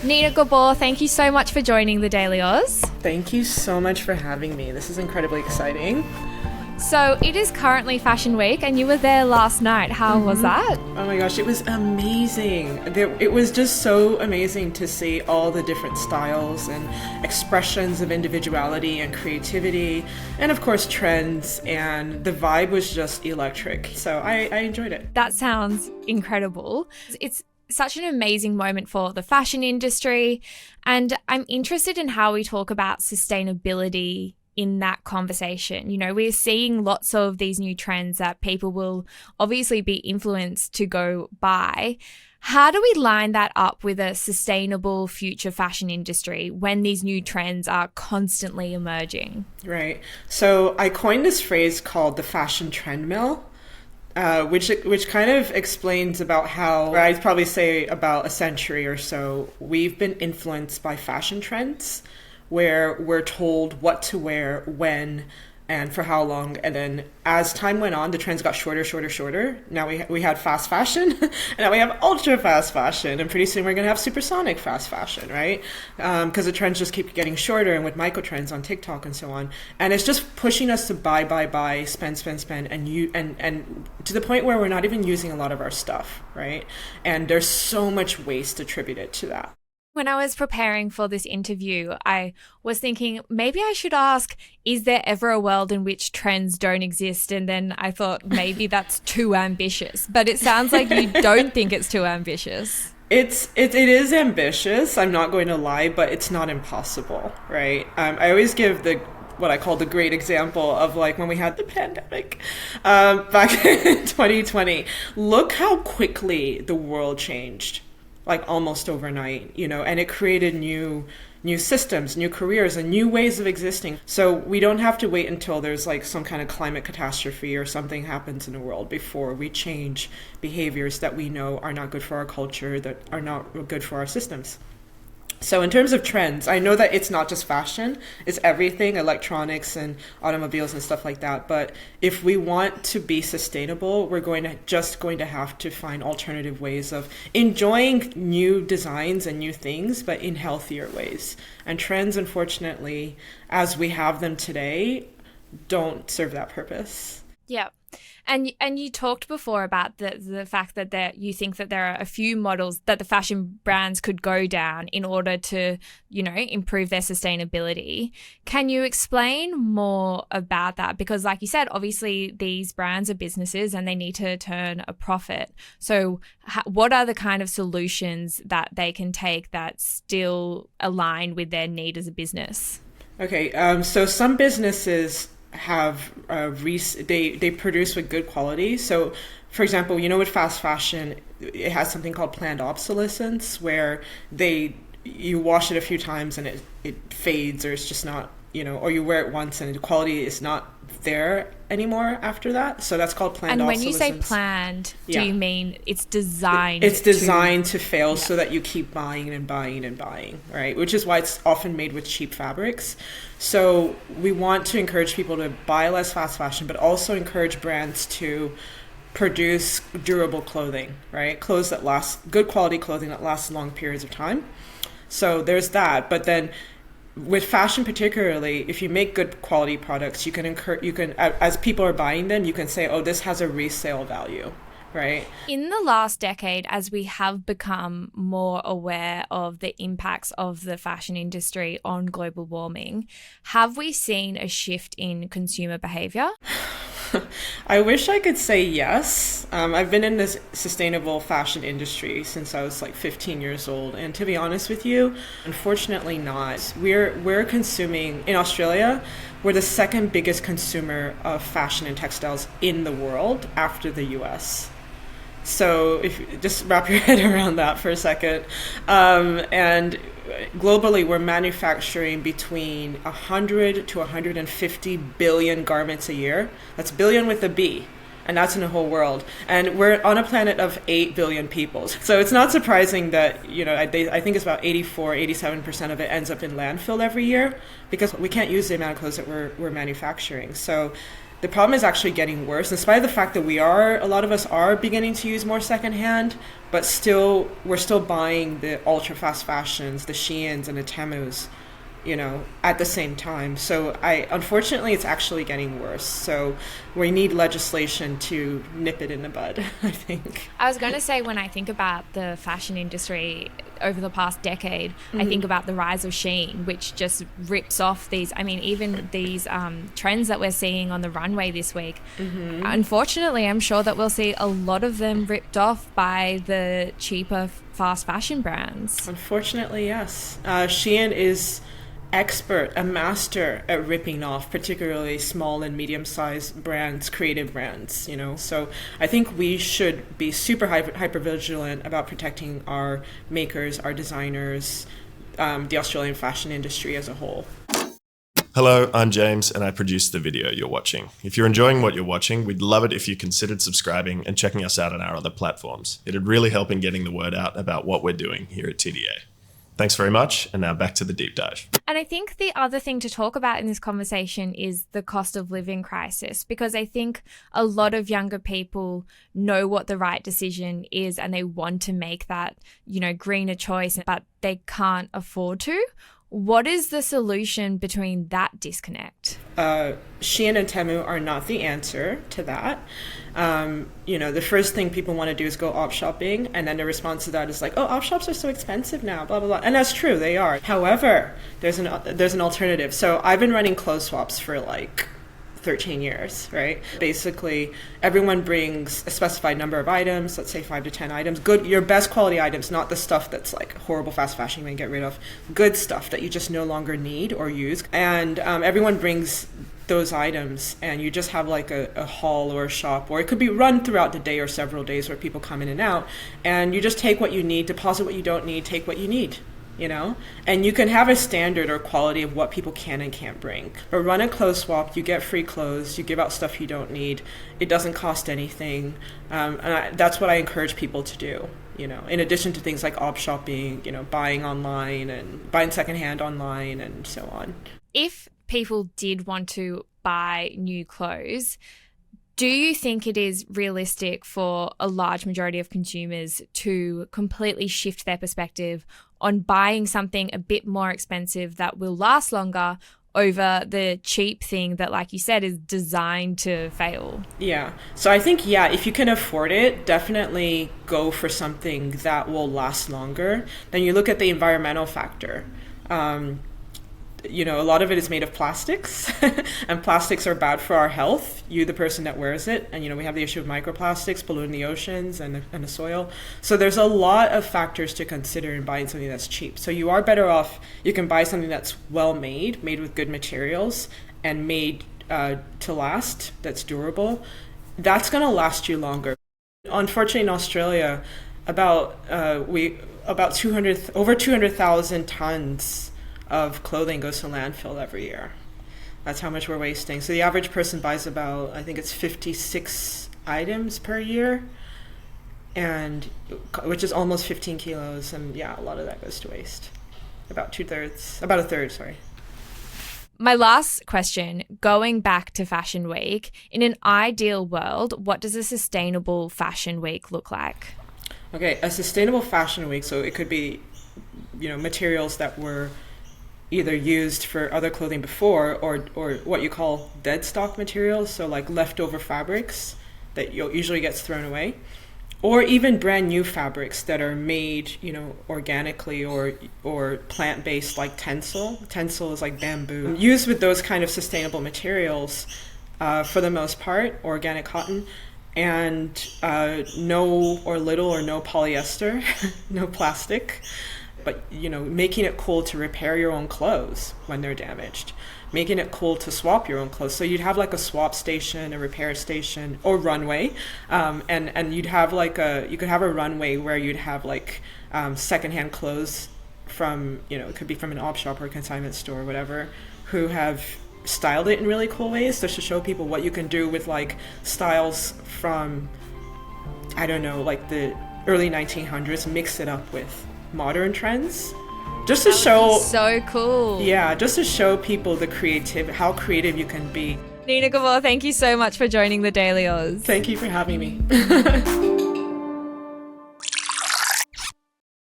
Nina Gbor, thank you so much for joining the Daily Aus. Thank you so much for having me. This is incredibly exciting. So it is currently Fashion Week and you were there last night. How was that? Oh my gosh, it was amazing. It was just so amazing to see all the different styles and expressions of individuality and creativity, and of course trends, and the vibe was just electric. So I enjoyed it. That sounds incredible. It's such an amazing moment for the fashion industry, and I'm interested in how we talk about sustainability in that conversation. You know, we're seeing lots of these new trends that people will obviously be influenced to go buy. How do we line that up with a sustainable future fashion industry when these new trends are constantly emerging? Right. So I coined this phrase called the fashion trend mill. Which kind of explains about how, I'd probably say about a century or so, we've been influenced by fashion trends where we're told what to wear, when, and for how long. And then as time went on, the trends got shorter. Now we had fast fashion, and now we have ultra fast fashion. And pretty soon we're going to have supersonic fast fashion, right? Because the trends just keep getting shorter, and with micro trends on TikTok and so on. And it's just pushing us to buy, spend, and to the point where we're not even using a lot of our stuff, right? And there's so much waste attributed to that. When I was preparing for this interview, I was thinking maybe I should ask, is there ever a world in which trends don't exist? And then I thought maybe that's too ambitious. But it sounds like you don't think it's too ambitious. It is ambitious, I'm not going to lie, but it's not impossible, right? I always give what I call the great example of like when we had the pandemic back in 2020. Look how quickly the world changed. Like almost overnight, you know, and it created new systems, new careers, and new ways of existing. So we don't have to wait until there's like some kind of climate catastrophe or something happens in the world before we change behaviors that we know are not good for our culture, that are not good for our systems. So in terms of trends, I know that it's not just fashion, it's everything, electronics and automobiles and stuff like that. But if we want to be sustainable, we're going to have to find alternative ways of enjoying new designs and new things, but in healthier ways. And trends, unfortunately, as we have them today, don't serve that purpose. Yeah. And you talked before about the fact that you think that there are a few models that the fashion brands could go down in order to, you know, improve their sustainability. Can you explain more about that? Because like you said, obviously these brands are businesses and they need to turn a profit. So what are the kind of solutions that they can take that still align with their need as a business? Okay, so some businesses have they produce with good quality. So for example, you know, with fast fashion, it has something called planned obsolescence, where you wash it a few times and it fades, or it's just not, you know, or you wear it once and the quality is not there anymore after that. So that's called planned obsolescence. And when you say planned, do you mean it's designed? It's designed to fail, so that you keep buying and buying and buying, right? Which is why it's often made with cheap fabrics. So we want to encourage people to buy less fast fashion, but also encourage brands to produce durable clothing, right? Clothes that last, good quality clothing that lasts long periods of time. So there's that. But then with fashion particularly, if you make good quality products, you can as people are buying them, you can say, oh, this has a resale value, right? In the last decade, as we have become more aware of the impacts of the fashion industry on global warming, have we seen a shift in consumer behaviour? I wish I could say yes. I've been in this sustainable fashion industry since I was like 15 years old. And to be honest with you, unfortunately not. We're consuming, in Australia, we're the second biggest consumer of fashion and textiles in the world after the US. So if you just wrap your head around that for a second. And globally, we're manufacturing between 100 to 150 billion garments a year. That's billion with a B. And that's in the whole world. And we're on a planet of 8 billion people. So it's not surprising that, you know, I think it's about 87% of it ends up in landfill every year, because we can't use the amount of clothes that we're manufacturing. So the problem is actually getting worse, in spite of the fact that a lot of us are beginning to use more secondhand, but still, we're still buying the ultra fast fashions, the Sheens and the Temus, at the same time. So unfortunately, it's actually getting worse. So we need legislation to nip it in the bud, I think. I was going to say, when I think about the fashion industry over the past decade, I think about the rise of Sheen, which just rips off these, even these trends that we're seeing on the runway this week. Unfortunately, I'm sure that we'll see a lot of them ripped off by the cheaper fast fashion brands. Unfortunately, yes. Shein is a master at ripping off particularly small and medium-sized brands, creative brands, So I think we should be super hyper vigilant about protecting our makers, our designers, the Australian fashion industry as a whole. Hello, I'm James and I produce the video you're watching. If you're enjoying what you're watching, we'd love it if you considered subscribing and checking us out on our other platforms. It'd really help in getting the word out about what we're doing here at TDA. Thanks very much, and now back to the deep dive. And I think the other thing to talk about in this conversation is the cost of living crisis, because I think a lot of younger people know what the right decision is and they want to make that, greener choice, but they can't afford to. What is the solution between that disconnect? Shein and Temu are not the answer to that. The first thing people want to do is go op shopping, and then the response to that is like, oh, op shops are so expensive now, blah, blah, blah. And that's true, they are. However, there's an alternative. So I've been running clothes swaps for 13 years, right? Basically, everyone brings a specified number of items, let's say 5 to 10 items. Good, your best quality items, not the stuff that's horrible fast fashion you can get rid of. Good stuff that you just no longer need or use. And everyone brings those items, and you just have a haul or a shop, or it could be run throughout the day or several days where people come in and out, and you just take what you need, deposit what you don't need, take what you need. And you can have a standard or quality of what people can and can't bring. Or run a clothes swap, you get free clothes, you give out stuff you don't need, it doesn't cost anything. That's what I encourage people to do, in addition to things like op shopping, buying online and buying secondhand online and so on. If people did want to buy new clothes, do you think it is realistic for a large majority of consumers to completely shift their perspective on buying something a bit more expensive that will last longer over the cheap thing that, like you said, is designed to fail? Yeah. So I think, if you can afford it, definitely go for something that will last longer. Then you look at the environmental factor. A lot of it is made of plastics, and plastics are bad for our health, the person that wears it. And, we have the issue of microplastics polluting the oceans and the soil. So there's a lot of factors to consider in buying something that's cheap. So you are better off, you can buy something that's well made with good materials, and made to last, that's durable. That's going to last you longer. Unfortunately, in Australia, over 200,000 tons of clothing goes to landfill every year. That's how much we're wasting. So the average person buys about, I think it's 56 items per year, and which is almost 15 kilos. And a lot of that goes to waste. About a third, sorry. My last question, going back to Fashion Week, in an ideal world, what does a sustainable fashion week look like? Okay, a sustainable fashion week, so it could be, materials that were either used for other clothing before, or what you call dead stock materials, so leftover fabrics that usually gets thrown away, or even brand new fabrics that are made, organically or plant-based, like tencel. Tencel is like bamboo. Used with those kind of sustainable materials, for the most part, organic cotton, and no or little or no polyester, no plastic. But, making it cool to repair your own clothes when they're damaged, making it cool to swap your own clothes. So you'd have a swap station, a repair station, or runway, and you'd have you could have a runway where you'd have secondhand clothes from, it could be from an op shop or a consignment store or whatever, who have styled it in really cool ways, just to show people what you can do with styles from, I don't know, the early 1900s, mix it up with modern trends, just to show. So cool. Yeah, just to show people how creative you can be. Nina Gbor, thank you so much for joining the Daily Aus. Thank you for having me.